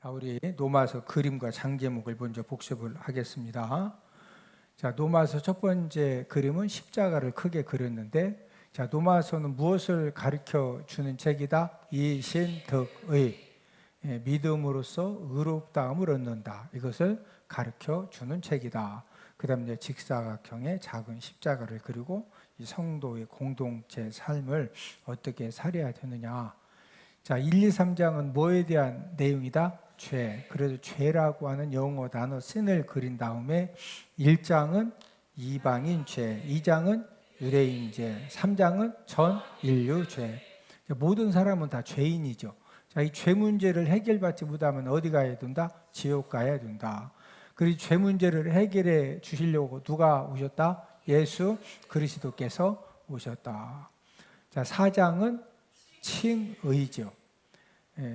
자, 우리 노마서 그림과 장제목을 먼저 복습을 하겠습니다. 자, 노마서 첫 번째 그림은 십자가를 크게 그렸는데, 자, 노마서는 무엇을 가르쳐 주는 책이다? 이신득의 믿음으로써 의롭다함을 얻는다. 이것을 가르쳐 주는 책이다. 그다음 이제 직사각형의 작은 십자가를 그리고 이 성도의 공동체 삶을 어떻게 살아야 되느냐. 자, 1, 2, 3장은 뭐에 대한 내용이다? 죄. 그래서 죄라고 하는 영어 단어 sin을 그린 다음에 1장은 이방인 죄, 2장은 유대인 죄, 3장은 전 인류 죄. 모든 사람은 다 죄인이죠. 자, 이 죄 문제를 해결받지 못하면 어디 가야 된다? 지옥 가야 된다. 그리고 죄 문제를 해결해 주시려고 누가 오셨다? 예수 그리스도께서 오셨다. 자, 4장은 칭의죠.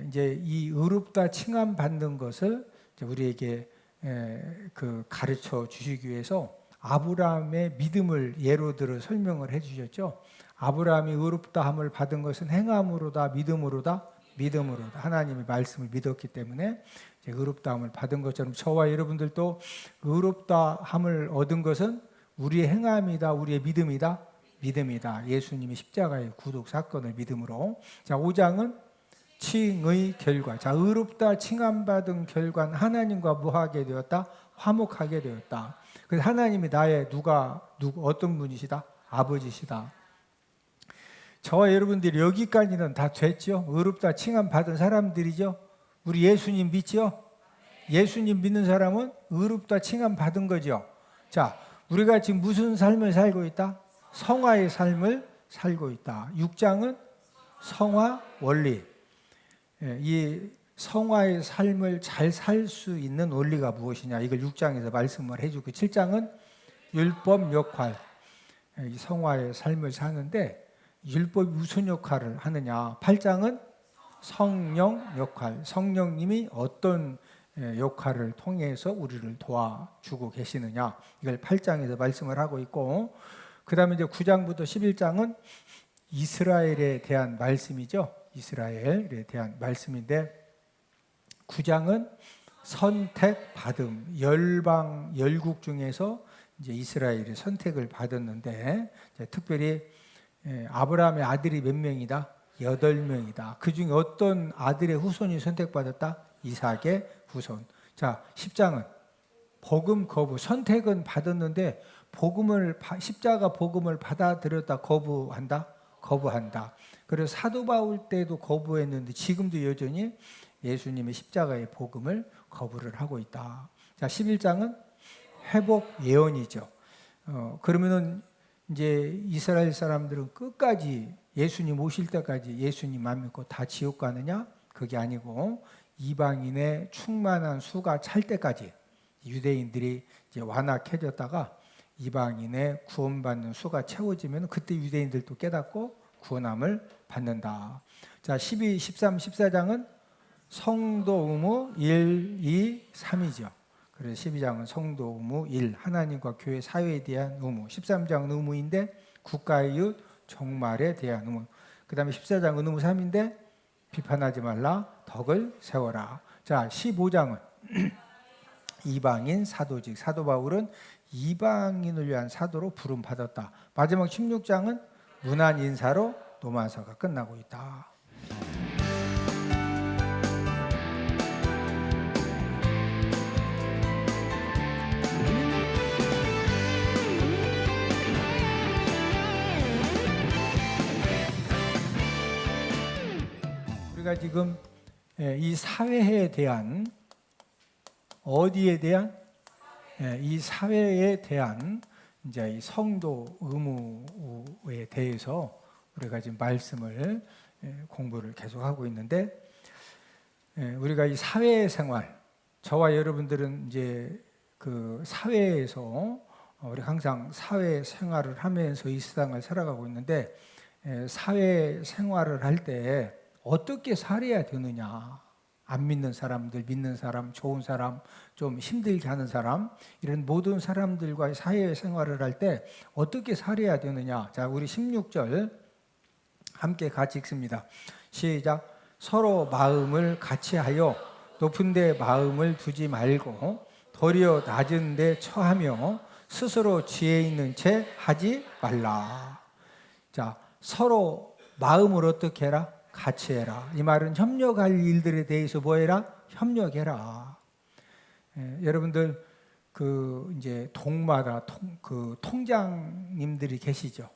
이제 이 의롭다 칭함 받는 것을 우리에게 가르쳐 주시기 위해서 아브라함의 믿음을 예로 들어 설명을 해주셨죠. 아브라함이 의롭다함을 받은 것은 행함으로다, 믿음으로다, 믿음으로다. 하나님의 말씀을 믿었기 때문에 이제 의롭다함을 받은 것처럼 저와 여러분들도 의롭다함을 얻은 것은 우리의 행함이다, 우리의 믿음이다, 믿음이다. 예수님의 십자가의 구속 사건을 믿음으로. 자, 5장은 칭의 결과. 자, 의롭다 칭함받은 결과는 하나님과 뭐하게 되었다? 화목하게 되었다. 그래서 하나님이 나의 어떤 분이시다? 아버지시다. 저와 여러분들이 여기까지는 다 됐죠? 의롭다 칭함받은 사람들이죠? 우리 예수님 믿죠? 예수님 믿는 사람은 의롭다 칭함받은 거죠. 자, 우리가 지금 무슨 삶을 살고 있다? 성화의 삶을 살고 있다. 6장은 성화 원리. 이 성화의 삶을 잘 살 수 있는 원리가 무엇이냐, 이걸 6장에서 말씀을 해주고, 7장은 율법 역할. 이 성화의 삶을 사는데 율법이 무슨 역할을 하느냐. 8장은 성령 역할. 성령님이 어떤 역할을 통해서 우리를 도와주고 계시느냐, 이걸 8장에서 말씀을 하고 있고, 그 다음에 이제 9장부터 11장은 이스라엘에 대한 말씀이죠. 이스라엘에 대한 말씀인데, 9장은 선택받음, 열국 중에서 이제 이스라엘이 선택을 받았는데, 특별히 아브라함의 아들이 몇 명이다? 8명이다. 그 중에 어떤 아들의 후손이 선택받았다? 이삭의 후손. 자, 10장은 복음 거부. 선택은 받았는데 십자가 복음을 받아들였다, 거부한다? 거부한다. 그래서 사도 바울 때도 거부했는데 지금도 여전히 예수님의 십자가의 복음을 거부를 하고 있다. 자, 11장은 회복 예언이죠. 그러면은 이제 이스라엘 사람들은 끝까지 예수님 오실 때까지 예수님만 믿고 다 지옥 가느냐? 그게 아니고 이방인의 충만한 수가 찰 때까지 유대인들이 이제 완악해졌다가 이방인의 구원받는 수가 채워지면 그때 유대인들도 깨닫고 구원함을 받는다. 자, 12, 13, 14장은 성도 의무 1, 2, 3이죠. 그래서 12장은 성도 의무 1, 하나님과 교회 사회에 대한 의무. 13장은 의무인데 국가의 이웃, 종말에 대한 의무. 그 다음에 14장은 의무 3인데 비판하지 말라, 덕을 세워라. 자, 15장은 이방인 사도직. 사도 바울은 이방인을 위한 사도로 부름받았다. 마지막 16장은 문안 인사로 노마서가 끝나고 있다. 우리가 지금 이 사회에 대한, 어디에 대한? 이 사회에 대한 이제 이 성도 의무에 대해서 우리가 지금 말씀을 공부를 계속하고 있는데, 우리가 이 사회생활, 저와 여러분들은 이제 그 사회에서 우리 항상 사회생활을 하면서 이 세상을 살아가고 있는데, 사회생활을 할 때 어떻게 살아야 되느냐. 안 믿는 사람들, 믿는 사람, 좋은 사람, 좀 힘들게 하는 사람, 이런 모든 사람들과 사회생활을 할 때 어떻게 살아야 되느냐. 자, 우리 16절 함께 같이 읽습니다. 시작. 서로 마음을 같이하여 높은데 마음을 두지 말고 도리어 낮은데 처하며 스스로 지혜 있는 채 하지 말라. 자, 서로 마음을 어떻게 해라? 같이 해라. 이 말은 협력할 일들에 대해서 뭐 해라? 협력해라. 여러분들 이제 동마다 통장님들이 계시죠.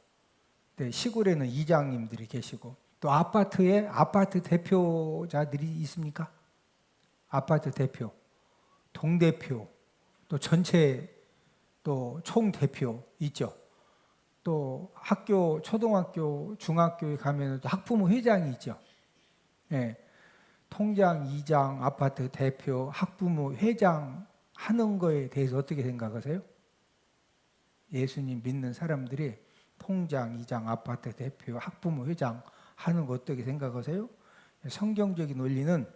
네, 시골에는 이장님들이 계시고 또 아파트에 아파트 대표자들이 있습니까? 아파트 대표, 동대표, 또 전체 또 총대표 있죠. 또 학교, 초등학교, 중학교에 가면 또 학부모 회장이 있죠. 네, 통장, 이장, 아파트 대표, 학부모 회장 하는 거에 대해서 어떻게 생각하세요? 예수님 믿는 사람들이 통장, 이장, 아파트 대표, 학부모 회장 하는 거 어떻게 생각하세요? 성경적인 원리는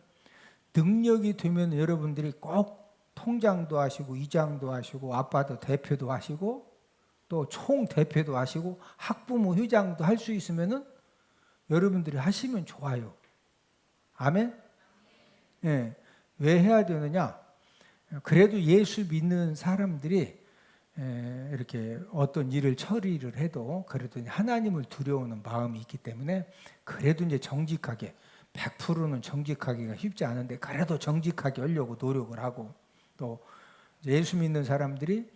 능력이 되면 여러분들이 꼭 통장도 하시고 이장도 하시고 아파트 대표도 하시고 또 총대표도 하시고 학부모 회장도 할 수 있으면은 여러분들이 하시면 좋아요. 아멘? 예. 왜 해야 되느냐? 그래도 예수 믿는 사람들이 이렇게 어떤 일을 처리를 해도 그래도 하나님을 두려워하는 마음이 있기 때문에 그래도 이제 정직하게 100%는 정직하기가 쉽지 않은데 그래도 정직하게 하려고 노력을 하고 또 예수 믿는 사람들이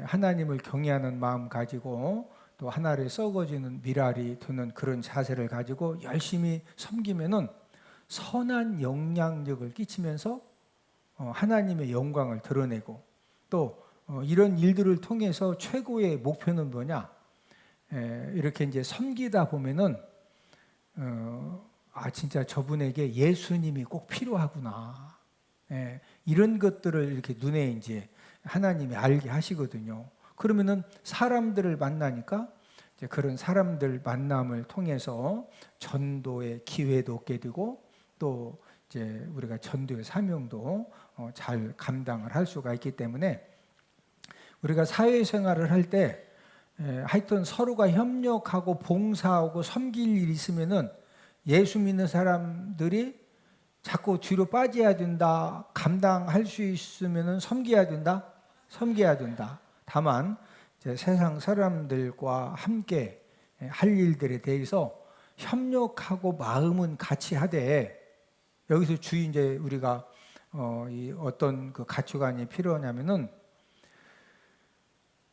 하나님을 경외하는 마음 가지고 또 하나를 썩어지는 미랄이 두는 그런 자세를 가지고 열심히 섬기면은 선한 영향력을 끼치면서 하나님의 영광을 드러내고 또 이런 일들을 통해서 최고의 목표는 뭐냐? 이렇게 이제 섬기다 보면은 진짜 저분에게 예수님이 꼭 필요하구나. 이런 것들을 이렇게 눈에 이제 하나님이 알게 하시거든요. 그러면은 사람들을 만나니까 이제 그런 사람들 만남을 통해서 전도의 기회도 얻게 되고 또 이제 우리가 전도의 사명도 잘 감당을 할 수가 있기 때문에 우리가 사회생활을 할 때 하여튼 서로가 협력하고 봉사하고 섬길 일이 있으면은 예수 믿는 사람들이 자꾸 뒤로 빠져야 된다. 감당할 수 있으면은 섬겨야 된다. 섬겨야 된다. 다만 이제 세상 사람들과 함께 할 일들에 대해서 협력하고 마음은 같이 하되 여기서 주의 이제 우리가 어떤 그 가치관이 필요하냐면은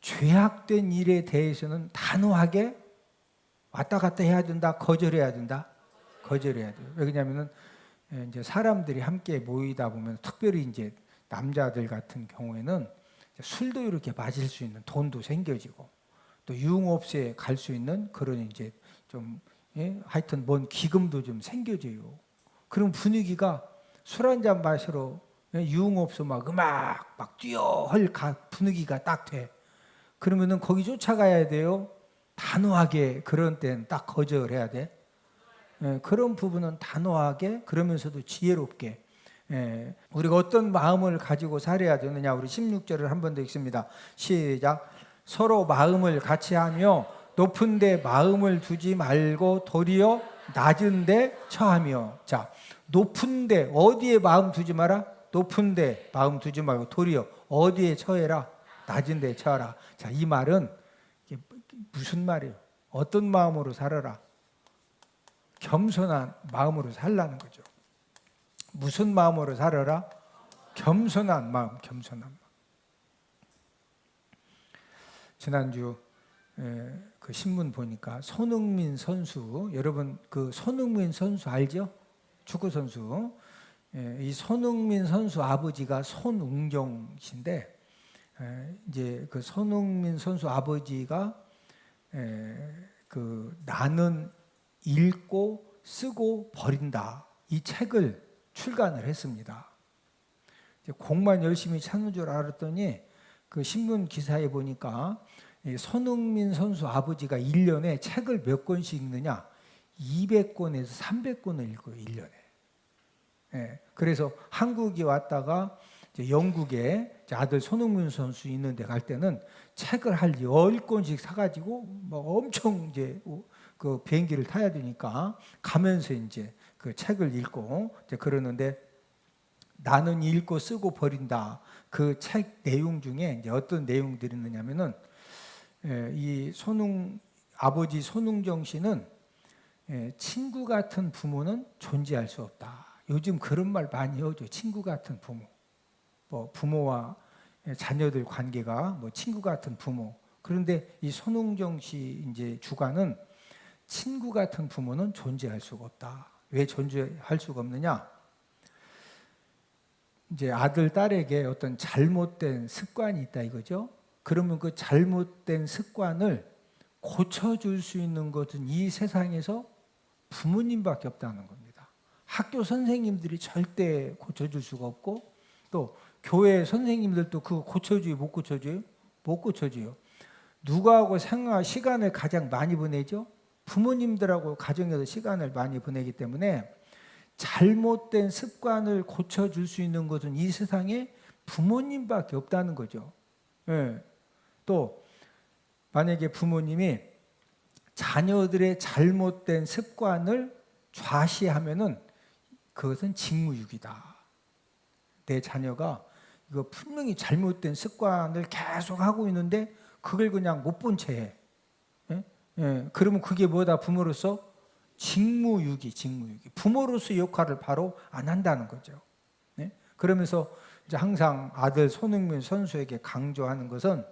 죄악된 일에 대해서는 단호하게 왔다 갔다 해야 된다. 거절해야 된다. 거절해야 돼요. 왜냐하면은 이제 사람들이 함께 모이다 보면 특별히 이제 남자들 같은 경우에는 술도 이렇게 마실 수 있는 돈도 생겨지고 또 유흥업소에 갈 수 있는 그런 이제 좀 하여튼 뭔 기금도 좀 생겨져요. 그런 분위기가 술 한잔 마시러 유흥업소 막 음악 막 뛰어 할 분위기가 딱 돼. 그러면은 거기 쫓아가야 돼요. 단호하게 그런 때는 딱 거절해야 돼. 그런 부분은 단호하게 그러면서도 지혜롭게 우리가 어떤 마음을 가지고 살아야 되느냐. 우리 16절을 한 번 더 읽습니다. 시작. 서로 마음을 같이 하며 높은 데 마음을 두지 말고 도리어 낮은 데 처하며. 자, 높은 데 어디에 마음 두지 마라? 높은 데 마음 두지 말고 도리어 어디에 처해라? 낮은 데 처하라. 자, 이 말은 이게 무슨 말이에요? 어떤 마음으로 살아라? 겸손한 마음으로 살라는 거죠. 무슨 마음으로 살아라? 겸손한 마음, 겸손한 마음. 지난주 그 신문 보니까 손흥민 선수, 여러분 그 손흥민 선수 알죠? 축구 선수. 이 손흥민 선수 아버지가 손웅정 씨인데 이제 그 손흥민 선수 아버지가 그 나는 읽고 쓰고 버린다 이 책을 출간을 했습니다. 공만 열심히 찾는 줄 알았더니 그 신문 기사에 보니까 손흥민 선수 아버지가 1년에 책을 몇 권씩 읽느냐 200권에서 300권을 읽어요. 1년에. 그래서 한국에 왔다가 이제 영국에 아들 손흥민 선수 있는 데 갈 때는 책을 한 10권씩 사가지고 뭐 엄청 이제 그 비행기를 타야 되니까 가면서 이제 그 책을 읽고 이제 그러는데 나는 읽고 쓰고 버린다. 그 책 내용 중에 이제 어떤 내용들이 있느냐면은 이 아버지 손흥정 씨는 친구 같은 부모는 존재할 수 없다. 요즘 그런 말 많이 하죠. 친구 같은 부모. 뭐 부모와 자녀들 관계가 뭐 친구 같은 부모. 그런데 이 손흥정 씨 이제 주관은 친구 같은 부모는 존재할 수가 없다. 왜 존재할 수가 없느냐? 이제 아들, 딸에게 어떤 잘못된 습관이 있다 이거죠. 그러면 그 잘못된 습관을 고쳐줄 수 있는 것은 이 세상에서 부모님밖에 없다는 겁니다. 학교 선생님들이 절대 고쳐줄 수가 없고, 또 교회 선생님들도 그거 고쳐줘요? 못 고쳐줘요? 못 고쳐줘요. 누구하고 시간을 가장 많이 보내죠? 부모님들하고 가정에서 시간을 많이 보내기 때문에 잘못된 습관을 고쳐줄 수 있는 것은 이 세상에 부모님밖에 없다는 거죠. 예. 또 만약에 부모님이 자녀들의 잘못된 습관을 좌시하면은 그것은 직무유기다. 내 자녀가 이거 분명히 잘못된 습관을 계속 하고 있는데 그걸 그냥 못 본 채 해. 예? 예. 그러면 그게 뭐다? 부모로서 직무유기. 부모로서의 역할을 바로 안 한다는 거죠. 예? 그러면서 이제 항상 아들 손흥민 선수에게 강조하는 것은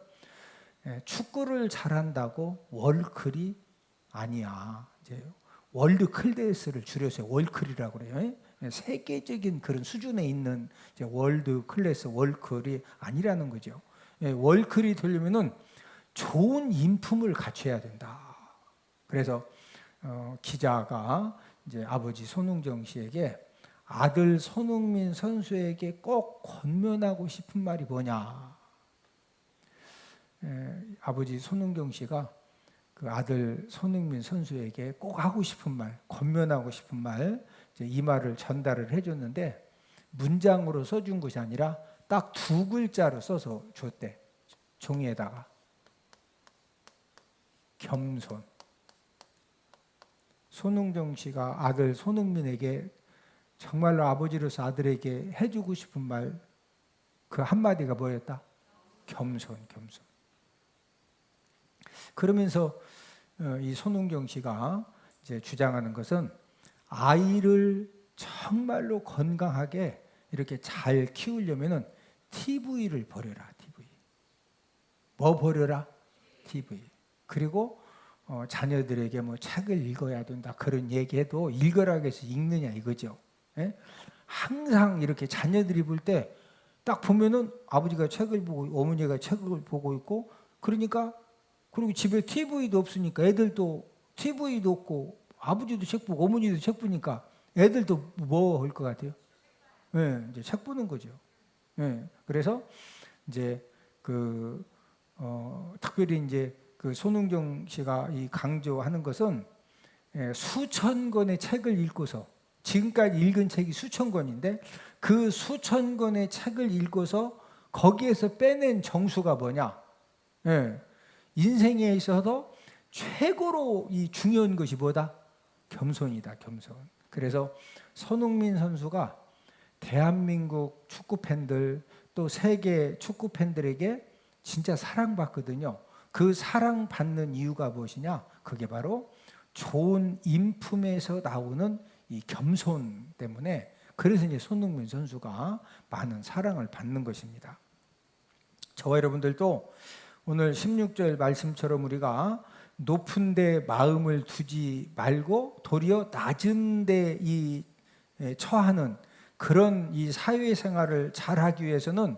축구를 잘한다고 월클이 아니야. 이제 월드 클래스를 줄여서 월클이라고 그래요. 세계적인 그런 수준에 있는 이제 월드 클래스 월클이 아니라는 거죠. 월클이 되려면은 좋은 인품을 갖춰야 된다. 그래서 기자가 이제 아버지 손흥정 씨에게 아들 손흥민 선수에게 꼭 권면하고 싶은 말이 뭐냐? 아버지 손흥정 씨가 그 아들 손흥민 선수에게 꼭 하고 싶은 말, 권면하고 싶은 말, 이 말을 전달을 해줬는데 문장으로 써준 것이 아니라 딱 2글자로 써서 줬대. 종이에다가. 겸손. 손흥정 씨가 아들 손흥민에게 정말로 아버지로서 아들에게 해주고 싶은 말, 그 한마디가 뭐였다? 겸손. 그러면서 이 손흥정 씨가 이제 주장하는 것은 아이를 정말로 건강하게 이렇게 잘 키우려면은 TV를 버려라. TV. 뭐 버려라? TV. 그리고 자녀들에게 뭐 책을 읽어야 된다 그런 얘기해도 읽으라고 해서 읽느냐 이거죠. 예? 항상 이렇게 자녀들이 볼 때 딱 보면은 아버지가 책을 보고 어머니가 책을 보고 있고 그러니까 그리고 집에 TV도 없으니까 애들도 TV도 없고 아버지도 책 보고 어머니도 책 보니까 애들도 뭐 할 것 같아요? 예, 이제 책 보는 거죠. 예, 그래서 이제 특별히 이제 그 손흥정 씨가 이 강조하는 것은 수천 권의 책을 읽고서 지금까지 읽은 책이 수천 권인데 그 수천 권의 책을 읽고서 거기에서 빼낸 정수가 뭐냐? 인생에 있어서 최고로 이 중요한 것이 뭐다? 겸손이다, 겸손. 그래서 손흥민 선수가 대한민국 축구 팬들 또 세계 축구 팬들에게 진짜 사랑받거든요. 그 사랑받는 이유가 무엇이냐? 그게 바로 좋은 인품에서 나오는 이 겸손 때문에 그래서 이제 손흥민 선수가 많은 사랑을 받는 것입니다. 저와 여러분들도 오늘 16절 말씀처럼 우리가 높은 데 마음을 두지 말고 도리어 낮은 데 처하는 그런 이 사회생활을 잘하기 위해서는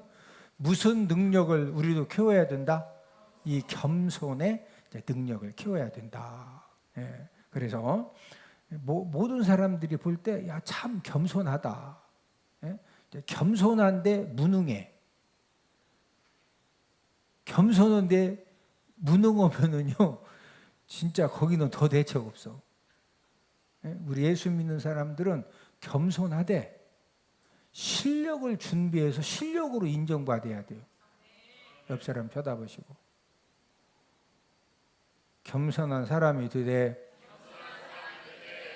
무슨 능력을 우리도 키워야 된다? 이 겸손의 능력을 키워야 된다. 그래서 모든 사람들이 볼 때 야, 참 겸손하다. 겸손한데 무능해. 겸손한데 무능하면은요, 진짜 거기는 더 대책 없어. 우리 예수 믿는 사람들은 겸손하되 실력을 준비해서 실력으로 인정받아야 돼요. 옆 사람 쳐다보시고. 겸손한 사람이 되되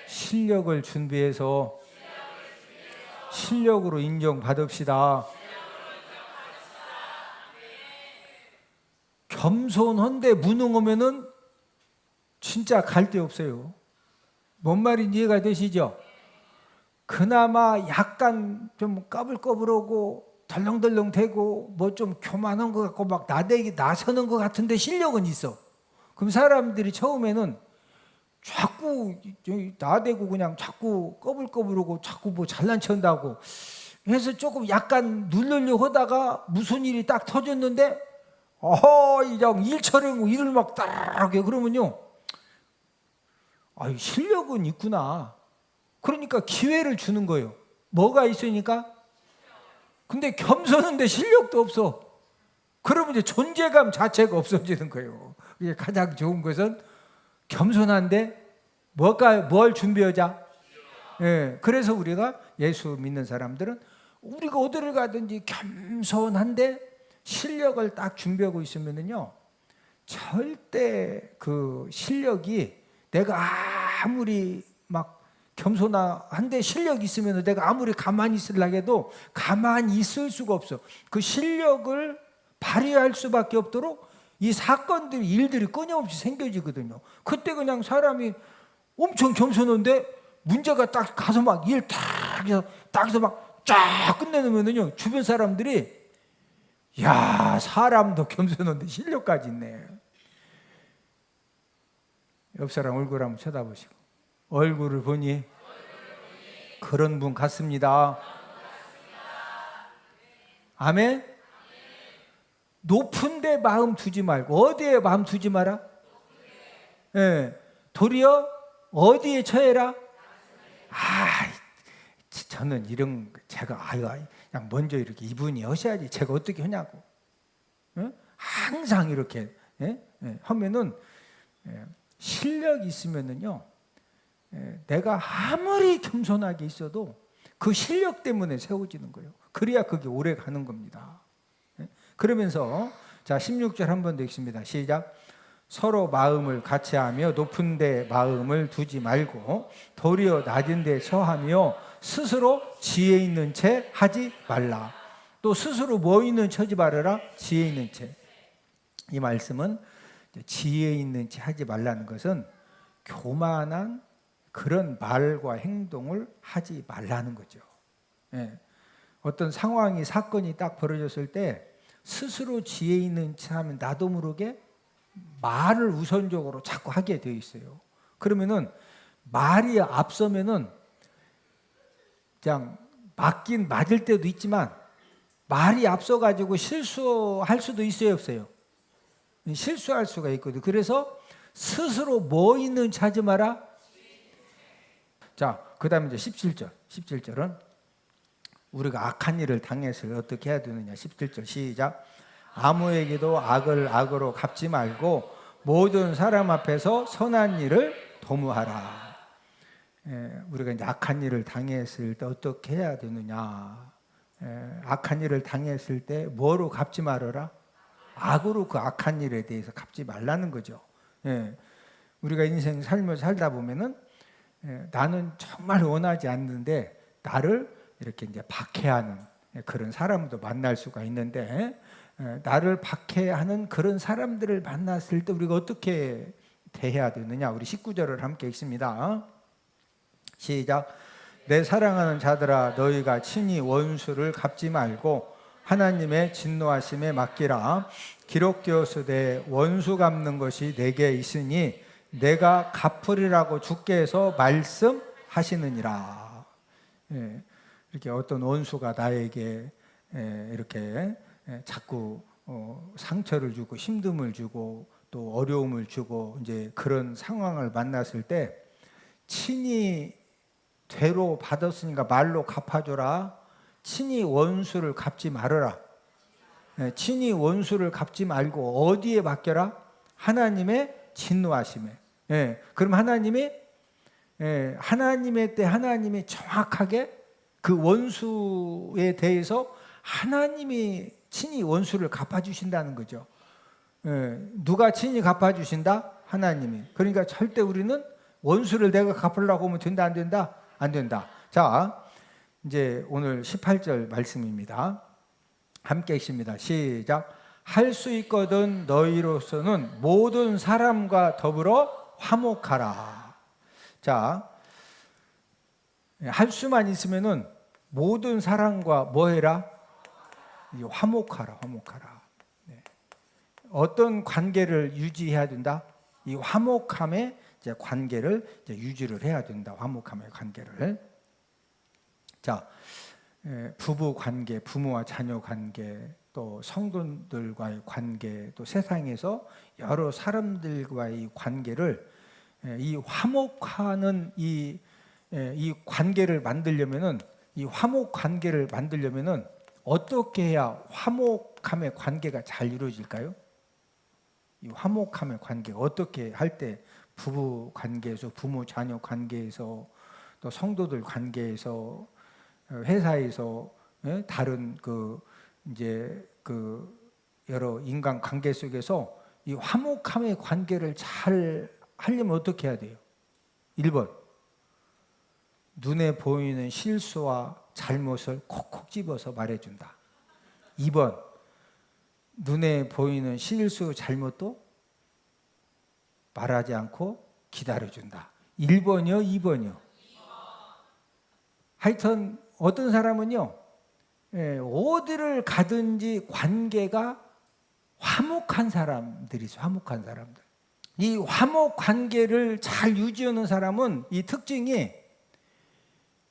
실력을 준비해서 실력으로 인정받읍시다. 겸손한데 무능하면은 진짜 갈 데 없어요. 뭔 말인지 이해가 되시죠? 그나마 약간 좀 까불까불하고 덜렁덜렁 대고 뭐 좀 교만한 것 같고 막 나서는 것 같은데 실력은 있어. 그럼 사람들이 처음에는 자꾸 나대고 그냥 자꾸 꺼불꺼불하고 자꾸 뭐 잘난 척한다고 해서 조금 약간 누르려고 하다가 무슨 일이 딱 터졌는데 그냥 일처럼 일을 막 따라하게 그러면요, 실력은 있구나. 그러니까 기회를 주는 거예요. 뭐가 있으니까? 근데 겸손한데 실력도 없어. 그러면 이제 존재감 자체가 없어지는 거예요. 이게 가장 좋은 것은 겸손한데 뭘 준비하자? 예, 그래서 우리가 예수 믿는 사람들은 우리가 어디를 가든지 겸손한데 실력을 딱 준비하고 있으면은요, 절대 그 실력이 내가 아무리 막 겸손한데 실력이 있으면 내가 아무리 가만히 있으려고 해도 가만히 있을 수가 없어. 그 실력을 발휘할 수밖에 없도록 이 사건들이 일들이 끊임없이 생겨지거든요. 그때 그냥 사람이 엄청 겸손한데 문제가 딱 가서 막 일 딱 해서 막 쫙 끝내놓으면요, 주변 사람들이 야, 사람도 겸손한데 실력까지 있네. 옆 사람 얼굴 한번 쳐다보시고, 얼굴을 보니 그런 분 같습니다. 아멘. 높은 데 마음 두지 말고 어디에 마음 두지 마라? 예, 도리어 어디에 처해라? 저는 이런 제가 그냥 먼저 이렇게 이분이 하셔야지 제가 어떻게 하냐고. 항상 이렇게 하면은 실력이 있으면은요, 내가 아무리 겸손하게 있어도 그 실력 때문에 세워지는 거예요. 그래야 그게 오래 가는 겁니다. 그러면서 자 16절 한 번 더 읽습니다. 시작. 서로 마음을 같이하며 높은 데 마음을 두지 말고 도리어 낮은 데 처하며 스스로 지혜 있는 채 하지 말라. 또 스스로 뭐 있는 처지 말아라? 지혜 있는 채. 이 말씀은 지혜 있는 채 하지 말라는 것은 교만한 그런 말과 행동을 하지 말라는 거죠. 어떤 상황이 사건이 딱 벌어졌을 때 스스로 지혜 있는 채 하면 나도 모르게 말을 우선적으로 자꾸 하게 되어 있어요. 그러면은 말이 앞서면은 그냥 맞을 때도 있지만 말이 앞서가지고 실수할 수도 있어요, 없어요? 실수할 수가 있거든요. 그래서 스스로 뭐 있는 찾지 마라. 자, 그 다음에 이제 17절은 우리가 악한 일을 당했을 때 어떻게 해야 되느냐. 17절 시작. 아무에게도 악을 악으로 갚지 말고 모든 사람 앞에서 선한 일을 도모하라. 우리가 이제 악한 일을 당했을 때 어떻게 해야 되느냐. 악한 일을 당했을 때 뭐로 갚지 말아라? 악으로 그 악한 일에 대해서 갚지 말라는 거죠. 우리가 인생 살면서 살다 보면은 나는 정말 원하지 않는데 나를 이렇게 이제 박해하는 그런 사람도 만날 수가 있는데, 나를 박해하는 그런 사람들을 만났을 때 우리가 어떻게 대해야 되느냐. 우리 19절을 함께 읽습니다. 시작. 내 사랑하는 자들아, 너희가 친히 원수를 갚지 말고 하나님의 진노하심에 맡기라. 기록되었으되 원수 갚는 것이 내게 있으니 내가 갚으리라고 주께서 말씀하시느니라. 이렇게 어떤 원수가 나에게 이렇게 자꾸 상처를 주고 힘듦을 주고 또 어려움을 주고 이제 그런 상황을 만났을 때 친히 되로 받았으니까 말로 갚아줘라. 친히 원수를 갚지 말아라. 친히 원수를 갚지 말고 어디에 맡겨라? 하나님의 진노하심에. 그럼 하나님의 때 하나님이 정확하게 그 원수에 대해서 하나님이 친히 원수를 갚아주신다는 거죠. 누가 친히 갚아주신다? 하나님이. 그러니까 절대 우리는 원수를 내가 갚으려고 하면 된다, 안 된다? 안 된다. 자, 이제 오늘 18절 말씀입니다. 함께 읽습니다. 시작. 할 수 있거든 너희로서는 모든 사람과 더불어 화목하라. 자, 할 수만 있으면은 모든 사람과 뭐 해라? 화목하라, 화목하라. 네. 어떤 관계를 유지해야 된다? 이 화목함의 이제 관계를 이제 유지를 해야 된다. 화목함의 관계를. 자, 부부 관계, 부모와 자녀 관계, 또 성도들과의 관계, 또 세상에서 여러 사람들과의 관계를 이 화목하는 이 관계를 만들려면은 이 화목 관계를 만들려면은 어떻게 해야 화목함의 관계가 잘 이루어질까요? 이 화목함의 관계가 어떻게 할 때 부부 관계에서 부모 자녀 관계에서 또 성도들 관계에서 회사에서 다른 이제 여러 인간 관계 속에서 이 화목함의 관계를 잘 하려면 어떻게 해야 돼요? 1번, 눈에 보이는 실수와 잘못을 콕콕 집어서 말해준다. 2번, 눈에 보이는 실수 잘못도 말하지 않고 기다려준다. 1번이요, 2번이요? 하여튼 어떤 사람은요, 어디를 가든지 관계가 화목한 사람들이죠. 화목한 사람들. 이 화목 관계를 잘 유지하는 사람은 이 특징이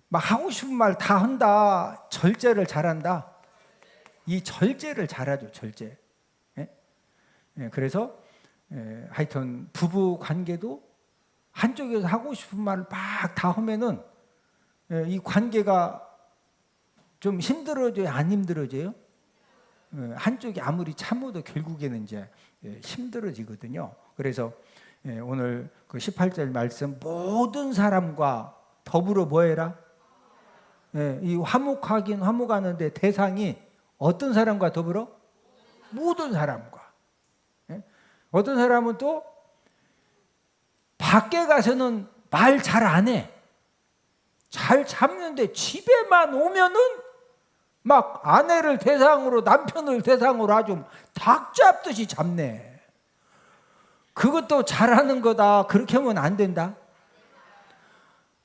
막 하고 싶은 말 다 한다. 절제를 잘한다. 이 절제를 잘하죠. 절제. 그래서 하여튼 부부 관계도 한쪽에서 하고 싶은 말을 막 다 하면은 이 관계가 좀 힘들어져요? 안 힘들어져요? 한쪽이 아무리 참어도 결국에는 이제 힘들어지거든요. 그래서 오늘 그 18절 말씀, 모든 사람과 더불어 뭐 해라? 이 화목하긴 화목하는데 대상이 어떤 사람과 더불어? 모든 사람과. 어떤 사람은 또 밖에 가서는 말 잘 안 해. 잘 참는데 집에만 오면은 막 아내를 대상으로 남편을 대상으로 아주 닭 잡듯이 잡네. 그것도 잘하는 거다. 그렇게 하면 안 된다.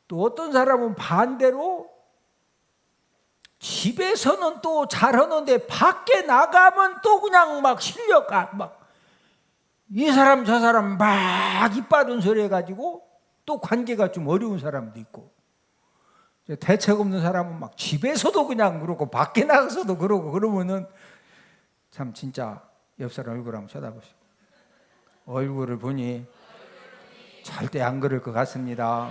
또 어떤 사람은 반대로 집에서는 또 잘하는데 밖에 나가면 또 그냥 막 실려가 막 이 사람 저 사람 막 이빠른 소리 해가지고 또 관계가 좀 어려운 사람도 있고, 대책 없는 사람은 막 집에서도 그냥 그러고 밖에 나가서도 그러고, 그러면은 참 진짜 옆 사람 얼굴 한번 쳐다보시고 얼굴을 보니 절대 안 그럴 것 같습니다.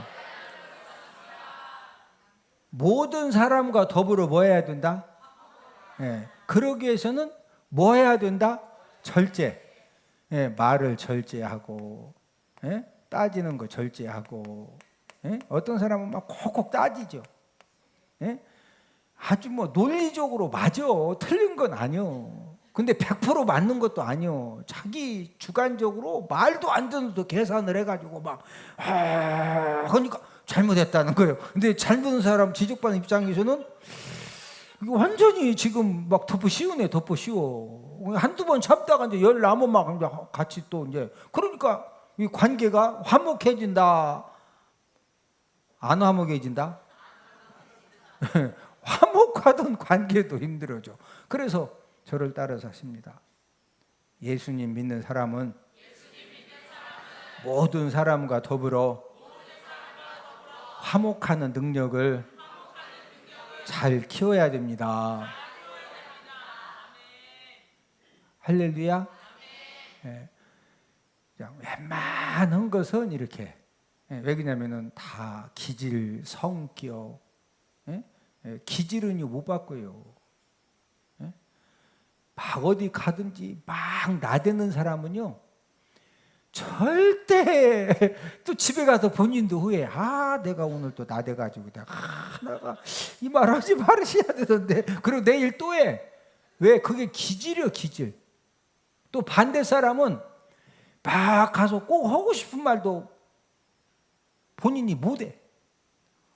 모든 사람과 더불어 뭐 해야 된다? 그러기 위해서는 뭐 해야 된다? 절제. 말을 절제하고, 따지는 거 절제하고, 어떤 사람은 막 콕콕 따지죠. 아주 뭐 논리적으로 맞아. 틀린 건 아니요. 근데 100% 맞는 것도 아니요. 자기 주관적으로 말도 안 되는 계산을 해가지고 막 그러니까 잘못했다는 거예요. 근데 잘못한 사람 지적받는 입장에서는 이거 완전히 지금 막 덮어 씌우네, 덮어 씌워. 한두 번 참다가 이제 열 나면 막 같이 또 이제, 그러니까 이 관계가 화목해진다. 안 화목해진다? 화목하던 관계도 힘들어져. 그래서 저를 따라 사십니다. 예수님 믿는 사람은 모든 사람과 더불어 화목하는 능력을 잘 키워야 됩니다. 할렐루야. 웬만한 것은 이렇게, 왜 그러냐면은 다 기질, 성격, 기질은 못 바꿔요. 막 어디 가든지 막 나대는 사람은요, 절대 또 집에 가서 본인도 후회. 내가 오늘 또 나대가지고 내가 이 말 하지 말으셔야 되던데. 그리고 내일 또 해. 왜? 그게 기질이요, 기질. 또 반대 사람은 막 가서 꼭 하고 싶은 말도 본인이 못해.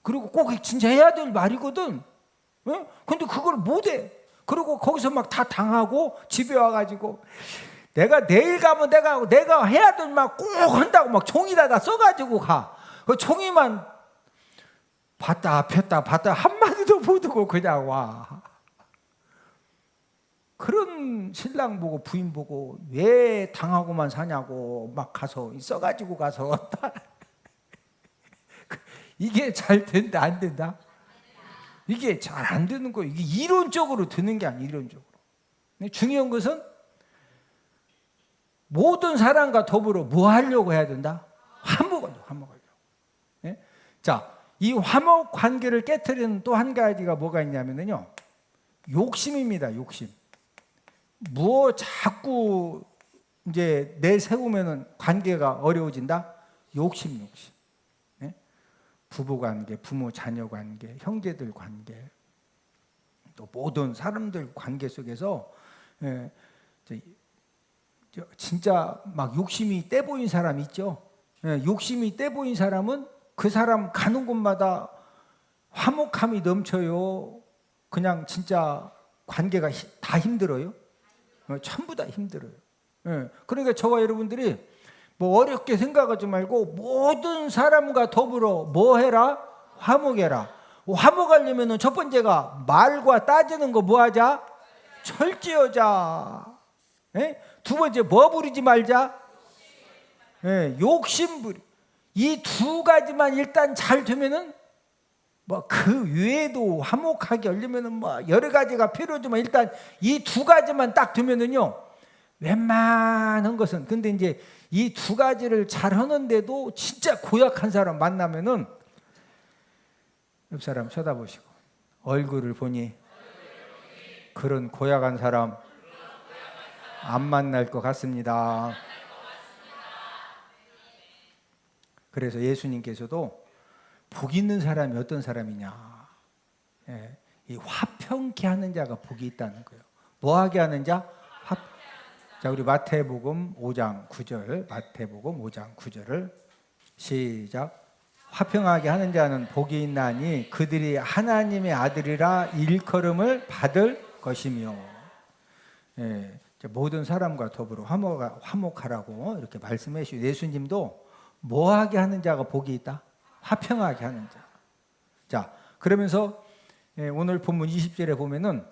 그리고 꼭 진짜 해야 될 말이거든. 근데 그걸 못해. 그리고 거기서 막 다 당하고 집에 와가지고 내가 내일 가면 내가 해야 될 막 꼭 한다고 막 종이다 써가지고 가. 그 종이만 봤다 봤다 한마디도 못 하고 그냥 와. 그런 신랑 보고 부인 보고 왜 당하고만 사냐고 막 가서 써가지고 가서 이게 잘 된다 안 된다? 이게 잘 안 되는 거예요. 이게 이론적으로 되는 게 아니에요. 이론적으로. 중요한 것은 모든 사람과 더불어 뭐 하려고 해야 된다? 화목하려고. 네? 자, 이 화목 관계를 깨트리는 또 한 가지가 뭐가 있냐면요, 욕심입니다. 욕심. 자꾸 이제 내세우면은 관계가 어려워진다. 욕심. 네? 부부 관계, 부모 자녀 관계, 형제들 관계, 또 모든 사람들 관계 속에서 진짜 막 욕심이 떼보인 사람 있죠. 욕심이 떼보인 사람은 그 사람 가는 곳마다 화목함이 넘쳐요. 그냥 진짜 관계가 다 힘들어요. 전부 다 힘들어요. 그러니까 저와 여러분들이 뭐 어렵게 생각하지 말고 모든 사람과 더불어 뭐 해라? 화목해라. 화목하려면 첫 번째가 말과 따지는 거 뭐 하자? 철저하자. 두 번째 뭐 부리지 말자? 욕심 부리. 이 두 가지만 일단 잘 되면은 뭐 그 외에도 화목하게 하려면은 뭐 여러 가지가 필요하지만 일단 이 두 가지만 딱 되면은요, 웬만한 것은. 근데 이제 이 두 가지를 잘 하는데도 진짜 고약한 사람 만나면은 옆 사람 쳐다보시고 얼굴을 보니 그런 고약한 사람 안 만날 것 같습니다. 그래서 예수님께서도 복 있는 사람이 어떤 사람이냐, 이 화평케 하는 자가 복이 있다는 거예요. 뭐하게 하는 자? 자, 우리 마태복음 5장 9절, 마태복음 5장 9절을 시작. 화평하게 하는 자는 복이 있나니 그들이 하나님의 아들이라 일컬음을 받을 것이며. 모든 사람과 더불어 화목하라고 이렇게 말씀해 주시고, 예수님도 뭐하게 하는 자가 복이 있다? 화평하게 하는 자. 자, 그러면서 오늘 본문 20절에 보면은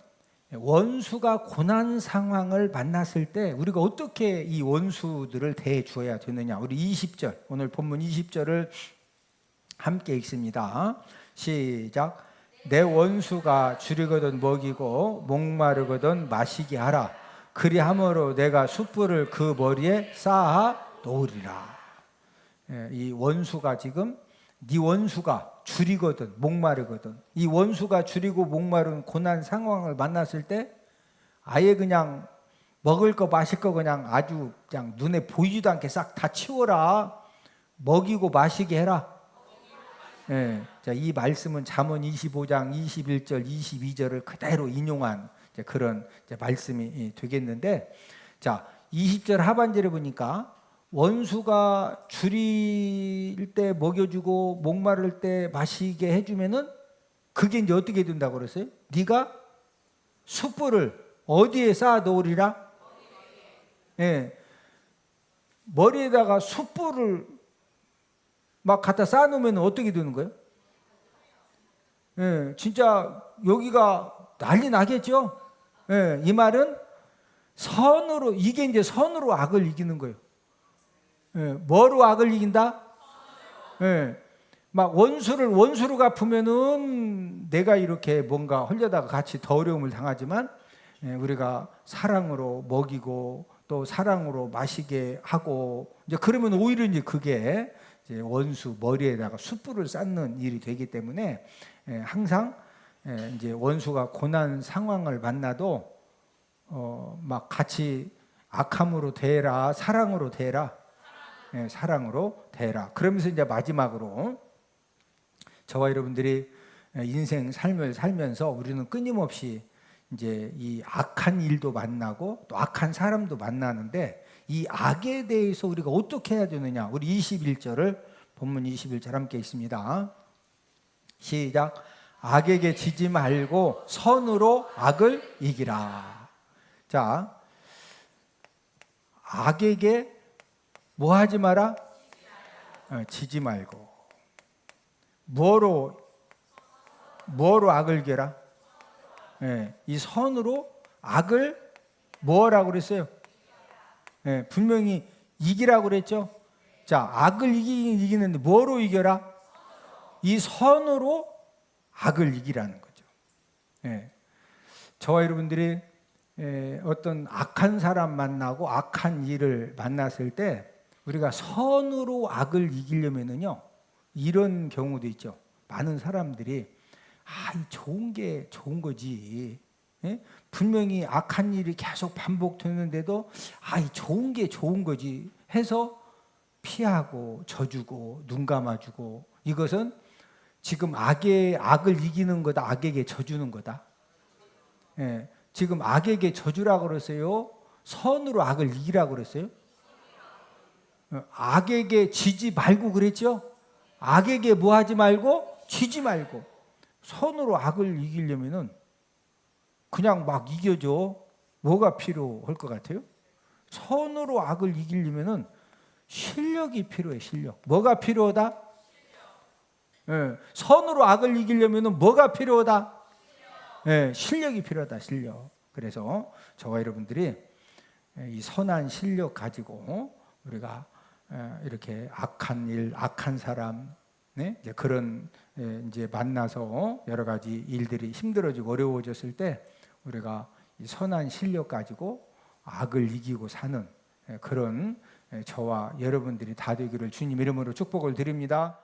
원수가 고난 상황을 만났을 때 우리가 어떻게 이 원수들을 대해 주어야 되느냐. 우리 20절, 오늘 본문 20절을 함께 읽습니다. 시작. 내 원수가 줄이거든 먹이고 목마르거든 마시게 하라. 그리함으로 내가 숯불을 그 머리에 쌓아 놓으리라. 이 원수가 지금, 네 원수가 줄이거든 목마르거든, 이 원수가 줄이고 목마른 고난 상황을 만났을 때 아예 그냥 먹을 거 마실 거 그냥 아주 그냥 눈에 보이지도 않게 싹 다 치워라. 먹이고 마시게 해라. 자, 이 말씀은 잠언 25장 21절 22절을 그대로 인용한 그런 말씀이 되겠는데, 자, 20절 하반절에 보니까 원수가 줄일 때 먹여주고 목마를 때 마시게 해주면은 그게 이제 어떻게 된다고 그랬어요? 네가 숯불을 어디에 쌓아 놓으리라? 머리에다가 숯불을 막 갖다 쌓아 놓으면 어떻게 되는 거예요? 진짜 여기가 난리 나겠죠? 이 말은 선으로, 이게 이제 선으로 악을 이기는 거예요. 뭐로 악을 이긴다? 막 원수로 갚으면은 내가 이렇게 뭔가 하려다가 같이 더 어려움을 당하지만, 우리가 사랑으로 먹이고 또 사랑으로 마시게 하고, 이제 그러면 오히려 이제 그게 이제 원수 머리에다가 숯불을 쌓는 일이 되기 때문에, 항상 이제 원수가 고난 상황을 만나도 막 같이 악함으로 대해라, 사랑으로 대해라. 사랑으로 대해라. 그러면서 이제 마지막으로 저와 여러분들이 인생 삶을 살면서 우리는 끊임없이 이제 이 악한 일도 만나고 또 악한 사람도 만나는데, 이 악에 대해서 우리가 어떻게 해야 되느냐. 우리 21절을 본문 21절 함께 읽습니다. 시작. 악에게 지지 말고 선으로 악을 이기라. 자, 악에게 뭐 하지 마라? 지지 말고. 뭐로 악을 이겨라? 이 선으로 악을 뭐라고 그랬어요? 분명히 이기라고 그랬죠? 자, 악을 이기는데 뭐로 이겨라? 이 선으로 악을 이기라는 거죠. 저와 여러분들이 어떤 악한 사람 만나고 악한 일을 만났을 때 우리가 선으로 악을 이기려면은요, 이런 경우도 있죠. 많은 사람들이 이 좋은 게 좋은 거지. 분명히 악한 일이 계속 반복되는데도 이 좋은 게 좋은 거지 해서 피하고 져주고 눈 감아주고, 이것은 지금 악을 이기는 거다, 악에게 져주는 거다. 지금 악에게 져주라고 그랬어요? 선으로 악을 이기라고 그랬어요? 악에게 지지 말고 그랬죠? 악에게 뭐 하지 말고? 지지 말고. 선으로 악을 이기려면은 그냥 막 이겨줘. 뭐가 필요할 것 같아요? 선으로 악을 이기려면은 실력이 필요해, 실력. 뭐가 필요하다? 선으로 악을 이기려면은 뭐가 필요하다? 실력이 필요하다, 실력. 그래서 저와 여러분들이 이 선한 실력 가지고 우리가 이렇게 악한 일, 악한 사람, 이제 그런 이제 만나서 여러 가지 일들이 힘들어지고 어려워졌을 때 우리가 이 선한 실력 가지고 악을 이기고 사는 그런 저와 여러분들이 다 되기를 주님 이름으로 축복을 드립니다.